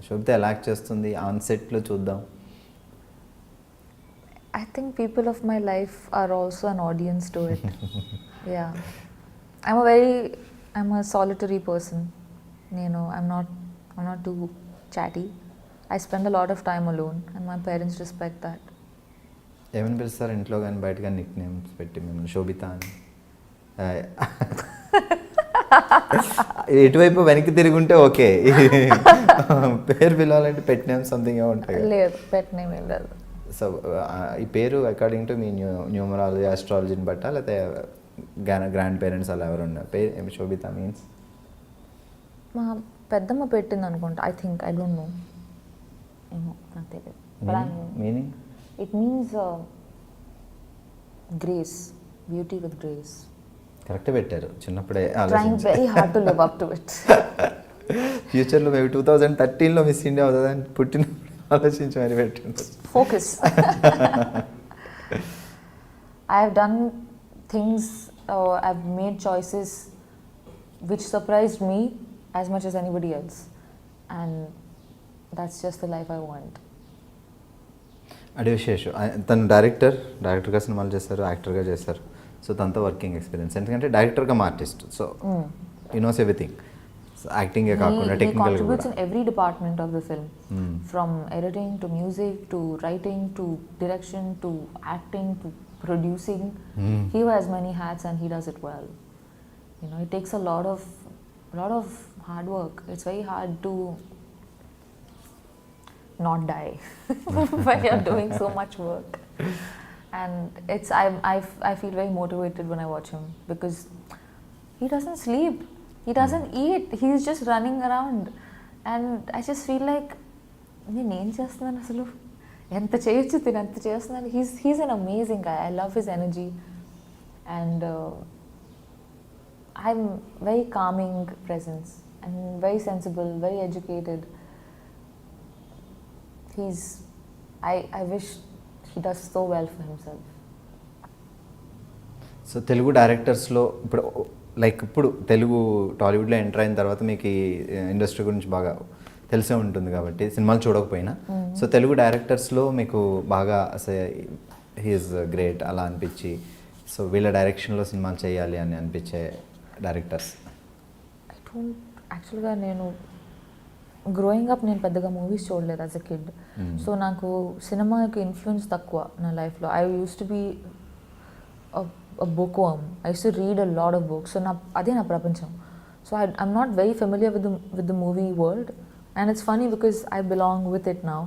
శోభిత ఎలా యాక్ట్ చేస్తుంది ఆన్ సెట్లో చూద్దాం. I think people of my life are also an audience to it. Yeah. I'm a solitary person. I'm not too chatty. I spend a lot of time alone, and my parents respect that. ఏమని పిలుస్తారు ఇంట్లో కానీ బయట కానీ Nick names పెట్టి మిమ్మల్ని? శోభిత అని ఎటువైపు వెనక్కి తిరుగుంటే ఓకే, పేరు పిలవాలంటే పెట్ నేమ్ సంథింగ్ ఏమో ఉంటాయి. లేదు, పెట్ నేమ్ ఏం లేదు. సో ఈ పేరు అకార్డింగ్ టు మీ న్యూమరాలజీ ఆస్ట్రాలజీని బట్టా లేకపోతే గ్రాండ్ పేరెంట్స్ అలా ఎవరు ఉన్నారు? పేరు శోభిత మీన్స్ మా పెద్దమ్మ పెట్టింది అనుకుంటా. I think, I don't no, ఏమో నాకు తెలియదు. Meaning? It means grace, beauty with grace. Correct పెట్టారు. చిన్నప్పుడే trying very hard to live up to it. ఫ్యూచర్లో మేబీ 2013లో మిస్ ఇండియా అవుతుందని పుట్టిన ఆలోచించి మరి పెట్టింది. Focus. I have done things, I've made choices which surprised me as much as anybody else, and that's just the life I want. అడి విశేషం తను డైరెక్టర్గా సినిమాలు చేస్తారు, యాక్టర్గా చేస్తారు. సో తనతో వర్కింగ్ ఎక్స్పీరియన్స్ ఎందుకంటే డైరెక్టర్గా artist, so you knows everything. యాక్టింగే కాకుండా he technical contributes in every department of the film, from editing to music to writing to direction to acting to producing. He wears many hats and he does it well. It takes a lot of hard work. It's very hard to not die when you're doing so much work. And I feel very motivated when I watch him because he doesn't sleep, he doesn't eat, he's just running around. And I just feel like, నేను ఏం చేస్తున్నాను అసలు, ఎంత చేయొచ్చు తిని అంత చేస్తున్నాను. He's an amazing guy. I love his energy. And I'm very calming presence and very sensible, very educated. I wish he does so well for himself. So Telugu డైరెక్టర్స్లో ఇప్పుడు లైక్ ఇప్పుడు తెలుగు టాలీవుడ్లో ఎంటర్ అయిన తర్వాత మీకు ఈ ఇండస్ట్రీ గురించి బాగా తెలిసే ఉంటుంది కాబట్టి సినిమాలు చూడకపోయినా, సో తెలుగు డైరెక్టర్స్లో మీకు బాగా అసలు హీఈస్ గ్రేట్ అలా అనిపించి, సో వీళ్ళ డైరెక్షన్లో సినిమాలు చేయాలి అని అనిపించే డైరెక్టర్స్? యాక్చువల్గా నేను గ్రోయింగ్ అప్ నేను పెద్దగా మూవీస్ చూడలేదు యాజ్ అ కిడ్. సో నాకు సినిమాకి ఇన్ఫ్లుయెన్స్ తక్కువ నా లైఫ్లో. I used to be book worm. I used to read a lot of books. So అదే నా ప్రపంచం. So I'm not very familiar with the movie world. And it's funny because I belong with it now.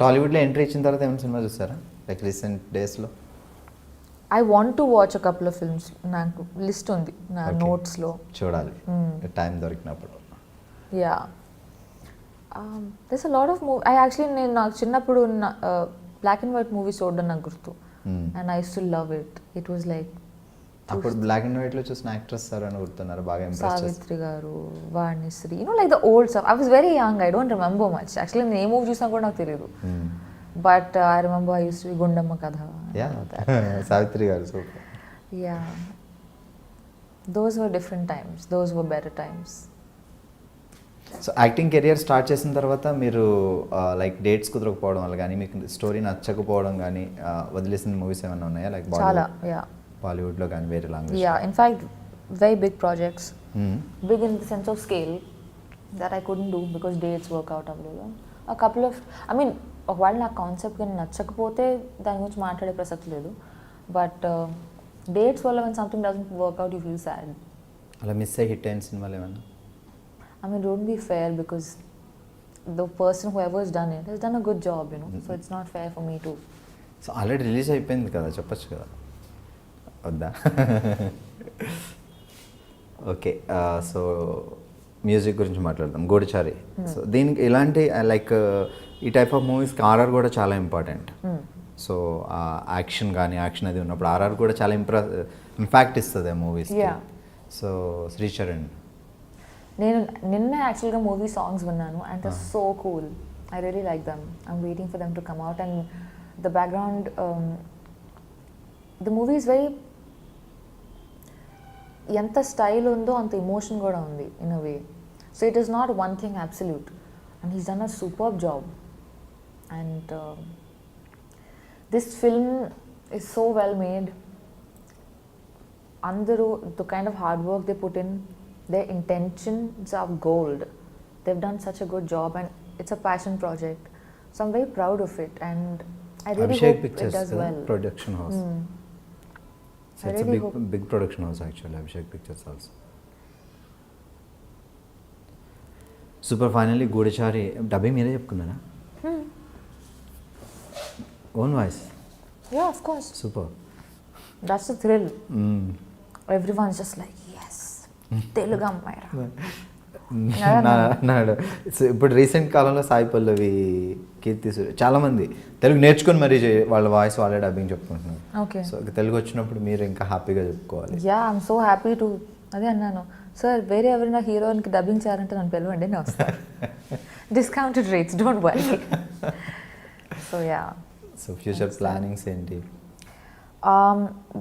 టాలీవుడ్లో entry ఇచ్చిన తర్వాత ఏమైనా సినిమా చూసారా like recent డేస్లో? I want to watch a couple of films. నాకు లిస్ట్ ఉంది నా నోట్స్లో, చూడాలి టైం దొరికినప్పుడు. Ya, there's a lot of movie. నేను నాకు చిన్నప్పుడు బ్లాక్ అండ్ వైట్ మూవీస్ చూడడం నాకు గుర్తు. And I used to love it. It was like అప్పుడు బ్లాక్ అండ్ వైట్లో చూసిన యాక్ట్రెస్ సార్ అని గుర్తున్నారు బాగా? సావిత్రి గారు, Vanisri, like the old stuff. I was very young, I don't remember much. Actually నేను ఏ మూవీ చూసినా కూడా నాకు తెలియదు. But I remember I used to be Gundamma కథ. సావిత్రి గారు super. Yeah, those were different times, those were better times. So acting career start చేసిన తర్వాత మీరు లైక్ డేట్స్ కుదరకపోవడం వల్ల కానీ, మీకు స్టోరీ నచ్చకపోవడం కానీ వదిలేసిన మూవీస్ ఏమైనా ఉన్నాయా? లైక్ చాలా, యా, బాలీవుడ్లో కానీ వేరే language? Ya, in fact very big projects, big in the sense of scale, that I couldn't do because dates work out అవ్వలేదు. A couple of, I mean, ఒకవేళ నాకు కాన్సెప్ట్ కానీ నచ్చకపోతే దాని గురించి మాట్లాడే ప్రసక్తి లేదు. బట్ డేట్స్ వల్ల when something doesn't work out you feel sad. అలా మిస్ అయ్యి హిట్ అయిన సినిమాలు ఏమన్నా? I mean, don't be fair because the person whoever has done it has done a good job, so it's not fair for me to. So already release అయిపోయింది కదా, చెప్పచ్చు కదా, వద్దా? ఓకే, సో మ్యూజిక్ గురించి మాట్లాడదాం. గూఢచారి. సో దీనికి ఇలాంటి like ఈ టైప్ ఆఫ్ మూవీస్కి ఆర్ఆర్ కూడా చాలా ఇంపార్టెంట్. సో యాక్షన్ కానీ, యాక్షన్ అది ఉన్నప్పుడు ఆర్ఆర్ కూడా చాలా ఇంపాక్ట్ ఇస్తుంది ఆ మూవీస్. సో శ్రీచరణ్, నేను నిన్న యాక్చువల్గా మూవీ సాంగ్స్ విన్నాను and it's so cool. I really like them. I'm waiting for them to come out. And the background, the movie is very, ఎంత స్టైల్ ఉందో అంత ఎమోషన్ కూడా ఉంది in a way. So it is not one thing absolute. And he's done a superb job. And this film is so well made. అందరూ the kind of hard work they put in, their intentions are gold. They've done such a good job and it's a passion project. So I'm very proud of it and I really Abhishek hope Pictures, it does well. Production house. So I it's really a big production house actually, Abhishek Pictures also. Super, finally Goodachari dubbing మీరే చెప్పుకున్నారా? Own voice? Yeah, of course. Super. That's the thrill. Everyone's just like, yes, Telugu అమ్మాయిరా. ఇప్పుడు recent కాలంలో సాయి పల్లవి, కీర్తి సురేష్ చాలామంది తెలుగు నేర్చుకొని మరీ వాళ్ళ voice వాళ్ళే డబ్బింగ్ చెప్పుకుంటున్నారు. ఓకే, సో తెలుగు వచ్చినప్పుడు మీరు ఇంకా హ్యాపీగా చెప్పుకోవాలి. Yeah, I'm so happy to. అదే అన్నాను, సార్ వేరే ఎవరైనా హీరోయిన్కి డబ్బింగ్ చేయాలంటే నన్ను పిలవండి, నేను వస్తాను. Discounted rates, don't worry. So yeah. So future plannings ఏంటి?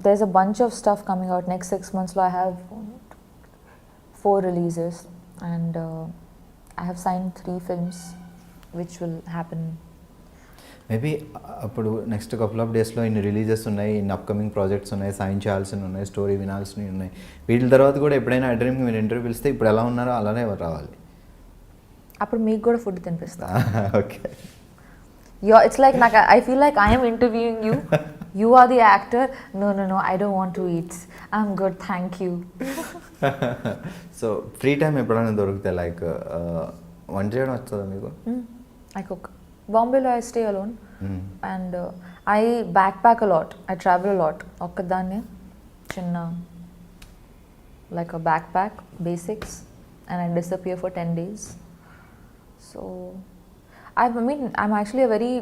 There's a bunch of stuff coming out next 6 months. So I have 4 releases and I have signed 3 films which will happen. Maybe అప్పుడు next couple of డేస్లో ఇన్ని releases ఉన్నాయి, ఇన్ని upcoming projects ఉన్నాయి, sign చేయాల్సినవి ఉన్నాయి, story వినాల్సినవి ఉన్నాయి. వీటి తర్వాత కూడా ఎప్పుడైనా డ్రీమ్కి మీరు ఇంటర్వ్యూ పిలిస్తే ఇప్పుడు ఎలా ఉన్నారో అలానే రావాలి. అప్పుడు మీకు కూడా ఫుడ్ తినిపిస్తా. Okay. It's like I feel like I am interviewing you. You are the actor. No, I don't want to eat. I'm good, thank you. So free time ఎప్పుడైనా దొరికితే లైక్ వంట చేయడం వస్తుందా మీకు? I cook. బాంబేలో I stay alone. And I backpack a lot. I travel a lot. ఒక్కదాన్నే చిన్న like a backpack, basics, and I disappear for 10 days. So, I mean, I'm actually a very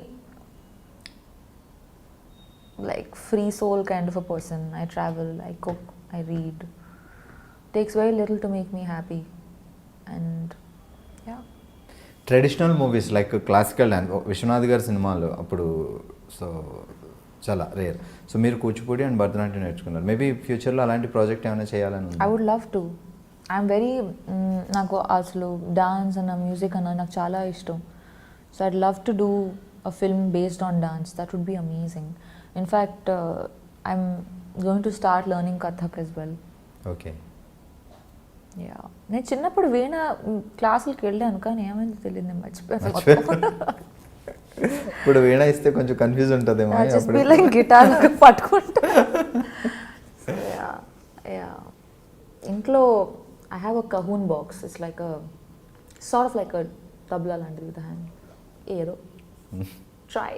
like free soul kind of a person. I travel, I cook, I read. Takes very little to make me happy. And yeah. Traditional movies like classical dance Viswanath గారి సినిమాలు అప్పుడు so చాలా rare. So మీరు Kuchipudi and Bharatanatyam నేర్చుకున్నారు. Maybe ఫ్యూచర్లో అలాంటి project ఏమైనా చేయాలని I would love to. I'm very నాకు అసలు డాన్స్ అన్న మ్యూజిక్ అన్న నాకు చాలా ఇష్టం. So I'd love to do a film based on dance. That would be amazing. In fact, I'm going to start learning Kathak as well. Okay. Yeah నేను చిన్నప్పుడు వీణ క్లాసులకి వెళ్ళాను కానీ ఏమైందో తెలియదు, నేను మర్చిపోయాను. ఇప్పుడు వీణ ఇస్తే కొంచెం కన్ఫ్యూజ్ ఉంటుందేమో. గిటార్ పట్టుకుంటా. ఇంట్లో I have a cajon box. It's like a sort of like a tabla లాంటిది విత్ హ్యాండ్. ఏదో try.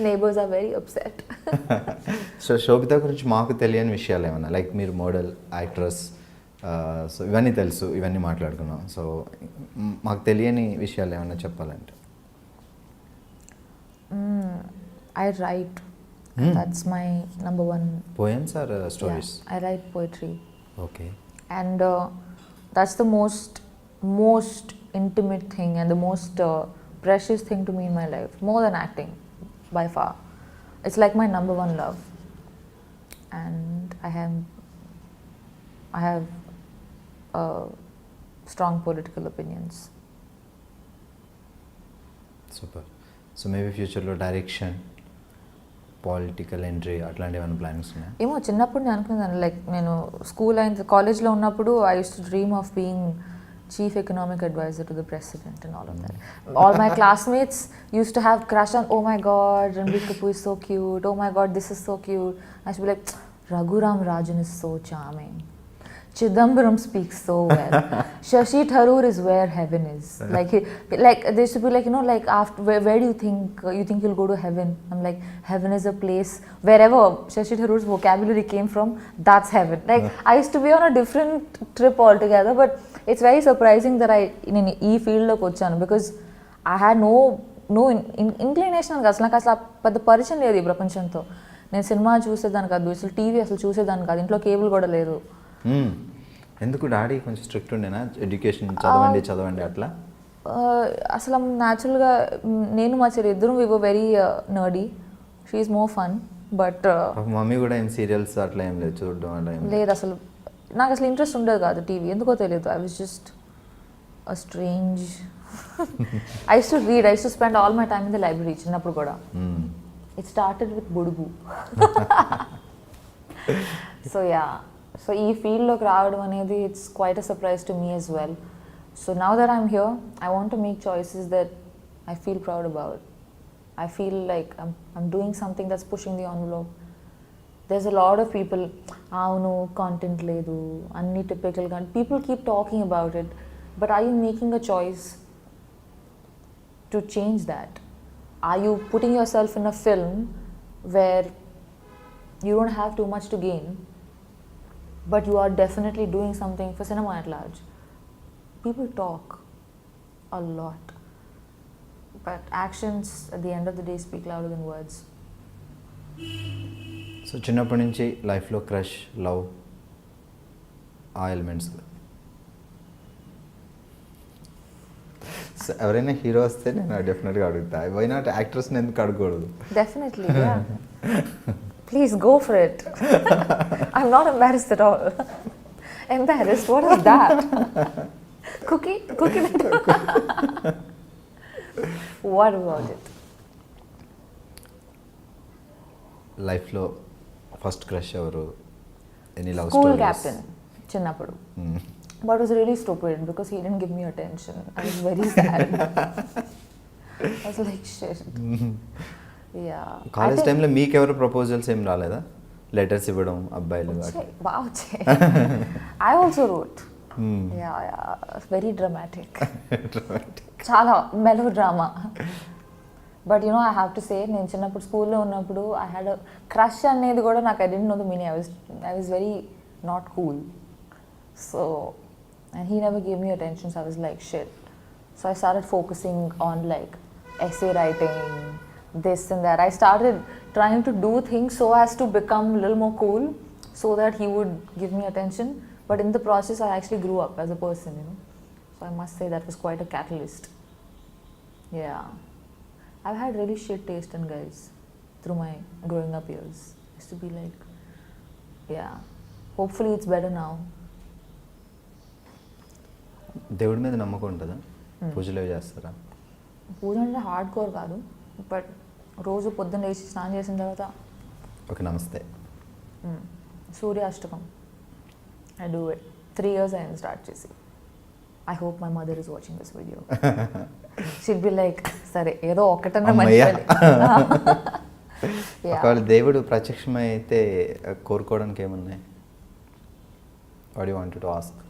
Neighbours are very upset. So Sobhita గురించి మాకు తెలియని విషయాలు ఏమన్నా, లైక్ మీరు మోడల్, యాక్ట్రెస్, సో ఇవన్నీ తెలుసు, ఇవన్నీ మాట్లాడుకున్నాం. సో మాకు తెలియని విషయాలు ఏమన్నా చెప్పాలంటే. I write. That's my number one. Poems or stories? Yeah, I write poetry. Okay. And that's the most intimate thing and the most precious thing to me in my life, more than acting by far. It's like my number one love. And I have strong political opinions. Super. So maybe ఫ్యూచర్లో direction, political entry అట్లాంటి ఏమైనా plans ఉన్నాయా? ఏమో చిన్నప్పుడు నేను అనుకున్నాను, like నేను school అయిన కాలేజ్లో ఉన్నప్పుడు I used to dream of being chief economic adviser to the president and all of that. All my classmates used to have crush on, oh my god Ranbir Kapoor is so cute, oh my god this is so cute. I should be like Raghuram Rajan is so charming. Chidambaram speaks so well. Shashi Tharoor is where heaven is. Like they should be like, you know, like after where do you think you'll go to heaven? I'm like, heaven is a place wherever Shashi Tharoor's vocabulary came from, that's heaven. Like I used to be on a different trip altogether, but it's very surprising that I in e field lo kochanu because I had no inclination అసలు నాకు అసలు పెద్ద పరిచయం లేదు ఈ ప్రపంచంతో. నేను cinema చూసేదాన్ని కాదు, అసలు టీవీ అసలు చూసేదాన్ని కాదు, ఇంట్లో కేబుల్ కూడా లేదు. ఎందుకు డాడీ కొంచెం స్ట్రిక్ట్ ఉండేనా? ఎడ్యుకేషన్ చదవండి అట్లా? అసలు న్యాచురల్గా నేను మా చెల్లి ఇద్దరం we were very nerdy. She is more fun. But mummy కూడా ఏం సీరియల్స్ అట్లా ఏం లేదు చూడడం అలా లేదు. అసలు నాకు అసలు ఇంట్రెస్ట్ ఉండదు కాదు టీవీ, ఎందుకో తెలియదు. I was just a strange. I used to read, I used to spend all my time in the library చిన్నప్పుడు కూడా. It started with Budugu. So yeah, so ఈ ఫీల్డ్లోకి రావడం అనేది it's quite a surprise to me as well. So now that I'm here I want to make choices that I feel proud about. I feel like I'm doing something that's pushing the envelope. There's a lot of people, no content ledu, anni typical content. People keep talking about it, but are you making a choice to change that? Are you putting yourself in a film where you don't have too much to gain, but you are definitely doing something for cinema at large? People talk a lot, but actions at the end of the day speak louder than words. So చిన్నప్పటి నుంచి లైఫ్లో crush, love, ఆ elements. ఎవరైనా hero వస్తే నేను డెఫినెట్గా అడుగుతా. Why not యాక్ట్రెస్ని ఎందుకు అడగకూడదు? Definitely, yeah. Please go for it. I'm not embarrassed at all. Embarrassed? What is that? Cookie? What about it? లైఫ్లో ఫస్ట్ క్రష్ ఎవరు? Any love School stories? captain, చిన్నప్పుడు. But it was really stupid because he didn't give me attention. I was very sad. I was like, shit. Yeah. College టైంలో మీకు ఎవరు proposals ఏం రాలేదా? Letters ఇవ్వడం అబ్బాయిలు? I also wrote. Yeah. Very dramatic. చాలా melodrama. But you know I have to say నేను చిన్నప్పుడు స్కూల్లో ఉన్నప్పుడు ఐ హ్యాడ్ అ క్రష్ అనేది కూడా నాకు I didn't know the meaning I was very not cool so and he never gave me attention so I was like shit so I started focusing on like essay writing, this and that. I started trying to do things so as to become a little more cool so that he would give me attention. But in the process, I actually grew up as a person, you know. So I must say that was quite a catalyst. Yeah. I've had really shit taste in guys through my growing up years. I used to be like, yeah. Hopefully it's better now. దేవుడి మీద నమ్మకం ఉంటుందా? పూజలు అవి చేస్తారా? పూజ అంటే hard core కాదు, but రోజు పొద్దున్న లేచి స్నానం చేసిన తర్వాత ఓకే నమస్తే Suryashtakam I do it 3 years అయింది స్టార్ట్ చేసి. I hope my mother is watching this video. She'd be like సరే ఏదో ఒకటన్నా ఒకవేళ దేవుడు ప్రత్యక్షమై అయితే కోరుకోవడానికి ఏమున్నాయి? What you wanted to ask?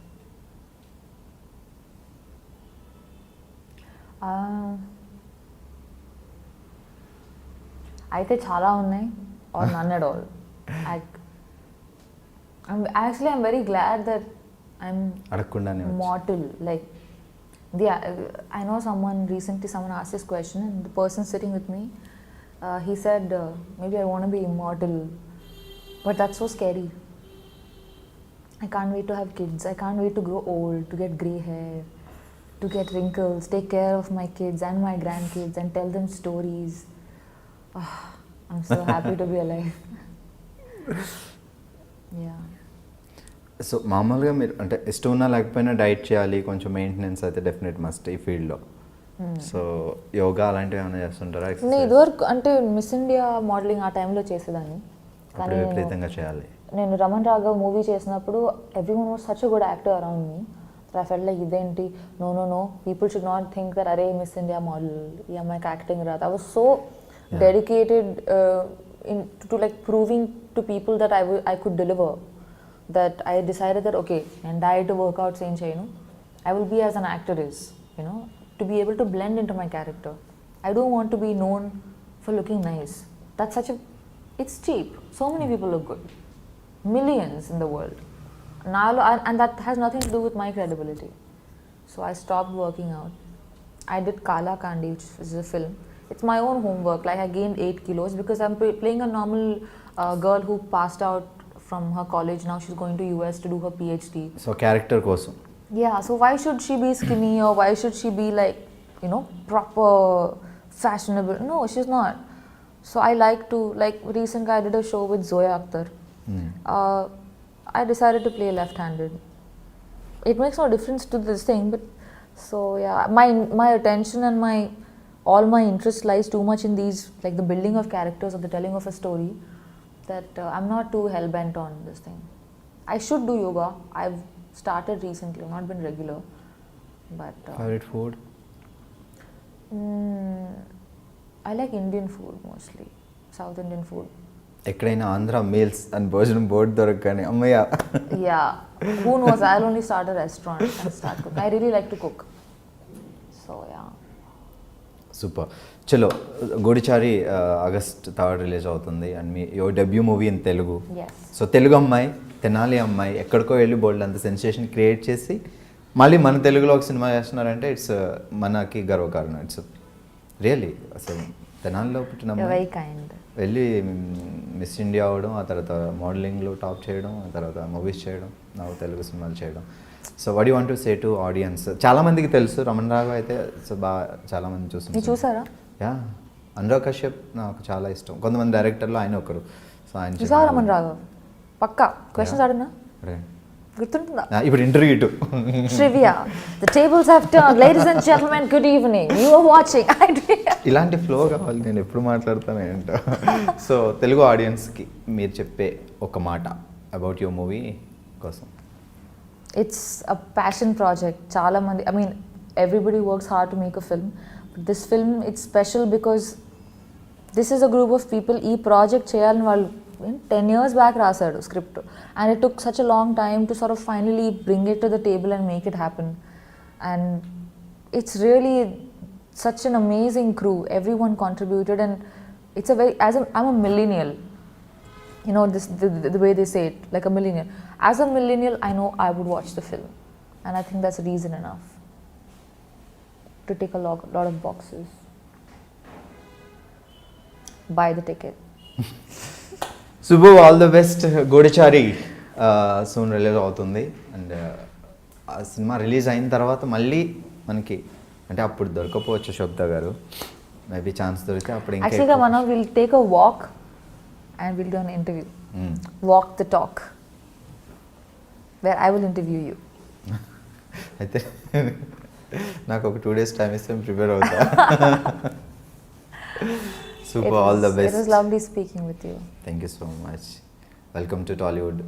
అయితే చాలా ఉన్నాయి or none at all. Actually I'm very glad that I'm mortal. Like I know someone asked this question and the person sitting with me he said maybe I want to be immortal, but that's so scary. I can't wait to have kids. I can't wait to grow old, to get grey hair, to get wrinkles, take care of my kids and my grandkids and tell them stories. Oh, I'm so happy to be alive. Yeah. So మామూలుగా మీరు అంటే ఇష్టం ఉన్నా లేకపోయినా diet చేయాలి, కొంచెం maintenance అయితే definite must ఈ ఫీల్డ్లో. సో యోగా అలాంటివి ఏమైనా చేస్తుంటారా? నేను ఇదివరకు అంటే మిస్ ఇండియా మోడలింగ్ ఆ టైంలో చేసేదాన్ని, కానీ విపరీతంగా చేయాలి. నేను రమణ్ రాఘవ్ మూవీ చేసినప్పుడు everyone was such a good actor around me. I felt like ఇదేంటి no people should not think that అరే మిస్ ఇండియా మోడల్ ఈ అమ్మాయికి యాక్టింగ్ రాదు. I was so dedicated to like proving to people that I could deliver, that I decided that okay and diet workouts ఏం చేయను, I will be as an actor is, you know, to be able to blend into my character. I don't want to be known for looking nice. That's such a, it's cheap. So many people look good, millions in the world. And that has nothing to do with my credibility. So I stopped working out. I did Kala Kandi, which is a film. It's my own homework. Like I gained 8 kilos because I'm playing a normal girl who passed out from her college. Now she's going to US to do her PhD. So character kosam. Yeah. So why should she be skinny or why should she be like, you know, proper, fashionable? No, she's not. So I like to, like recently I did a show with Zoya Akhtar. I decided to play left-handed. It makes no difference to this thing, but so yeah, my attention and all my interest lies too much in these, like the building of characters or the telling of a story, that I'm not too hell-bent on this thing. I should do yoga. I've started recently, I've not been regular, but favorite food? I like Indian food mostly, South Indian food. ఎక్కడైనా Andhra meals and భోజనం board దొరకని అమ్మయ్య. Yeah, who knows? I'll only start a restaurant and start cooking. I really like to cook. So yeah. Super. చలో గూడిచారి August 3rd release అవుతుంది and me your debut movie in Telugu. So Telugu అమ్మాయి, తెనాలి అమ్మాయి ఎక్కడికో వెళ్ళి బోల్డ్ అంత సెన్సేషన్ క్రియేట్ చేసి మళ్ళీ మన తెలుగులో ఒక సినిమా చేస్తున్నారంటే ఇట్స్ మనకి గర్వకారణం. ఇట్స్ రియల్లీ అసలు తెనాలిలో పుట్టిన వెళ్ళి మిస్ ఇండియా అవడం, ఆ తర్వాత మోడలింగ్లో టాప్ చేయడం, ఆ తర్వాత మూవీస్ చేయడం, నా తెలుగు సినిమాలు చేయడం. So what you want to say to audience? చాలా మందికి తెలుసు రమణ్ రాఘవ్ అయితే, సో బాగా చాలా మంది చూసారా? యా, అనురాగ్ కశ్యప్ నాకు చాలా ఇష్టం. కొంతమంది డైరెక్టర్లో ఆయన ఒకరు. సో ఆయన రమణ్ రాఘవ్ పక్కా క్వశ్చన్స్ అడిగినా గుర్తుంటుందా? ఇప్పుడు ఇంటర్వ్యూ ఇటు trivia, the tables have turned, ladies and gentlemen, good evening, you are watching. ఇలాంటి ఫ్లో కావాలి, నేను ఎప్పుడు మాట్లాడతాను ఏంటో. సో తెలుగు ఆడియన్స్కి మీరు చెప్పే ఒక మాట అబౌట్ యువర్ మూవీ కోసం. It's a passion project. Chala mandi, I mean, everybody works hard to make a film. But this film, it's special because this is a group of people. Ee project cheyalani vallu 10 years back rasadu script, and it took such a long time to sort of finally bring it to the table and make it happen. And it's really such an amazing crew. Everyone contributed, and it's a very I'm a millennial. You know, the way they say it, like a millennial. As a millennial, I know I would watch the film, and I think that's reason enough to take a lot of boxes. Buy the ticket. Shubhu, all the best. Goodachari soon release అవుతుంది, and ఆ సినిమా release అయిన తర్వాత మళ్ళీ మనకి అంటే అప్పుడు దొరకపోవచ్చు శోభిత గారు, మేబీ ఛాన్స్ దొరికితే అప్పుడు ఇంకా Actually, మనం will take a walk and we'll do an interview. Walk the talk, where I will interview you. అయితే నాకు ఒక 2 days టైం ఇస్తే ప్రిపేర్ అవుతా. Super, all the best. It was lovely speaking with you. Thank you so much. Welcome to Tollywood.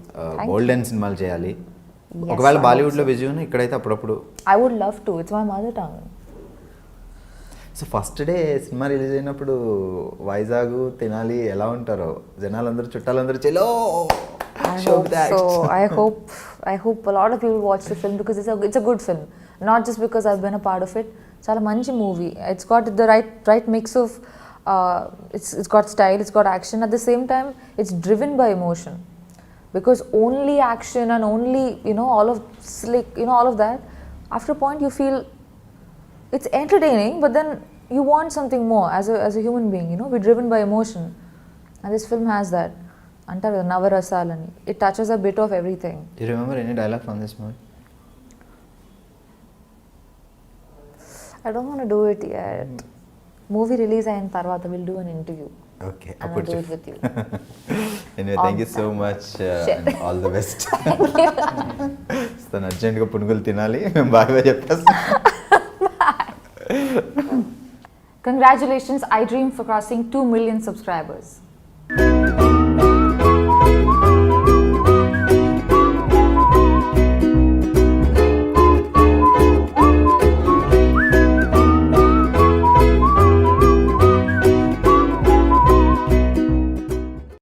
Golden సినిమాలు చేయాలి. Yes, ఒకవేళ I బాలీవుడ్లో hope so. Busy ఉన్నా ఇక్కడైతే అప్పుడప్పుడు. I would love to. It's my mother tongue. So first day cinema release అయినప్పుడు వైజాగ్ తినాలి ఎలా ఉంటారో జనాలందరూ చుట్టాలందరూ చెలో I hope so. I hope a lot of people watch the film because it's a good film. Not just because I've been a part of it. Chala manchi movie. It's got the right mix of it's got style, it's got action. At the same time, it's driven by emotion. Because only action and only all of slick, all of that. After a point, you feel it's entertaining, but then you want something more as a human being. We're driven by emotion, and this film has that. Antaru Navarasalani. It touches a bit of everything. Do you remember any dialogue from this movie? I don't want to do it yet. Movie release ayin tarvata we'll do an interview. Okay, And I'll do it with you. Anyway, thank you so much and all the best. తను అర్జెంట్గా పునుగులు తినాలి, మేము బాగా చెప్పేస్తాం. Congratulations, I dream for crossing 2 million subscribers.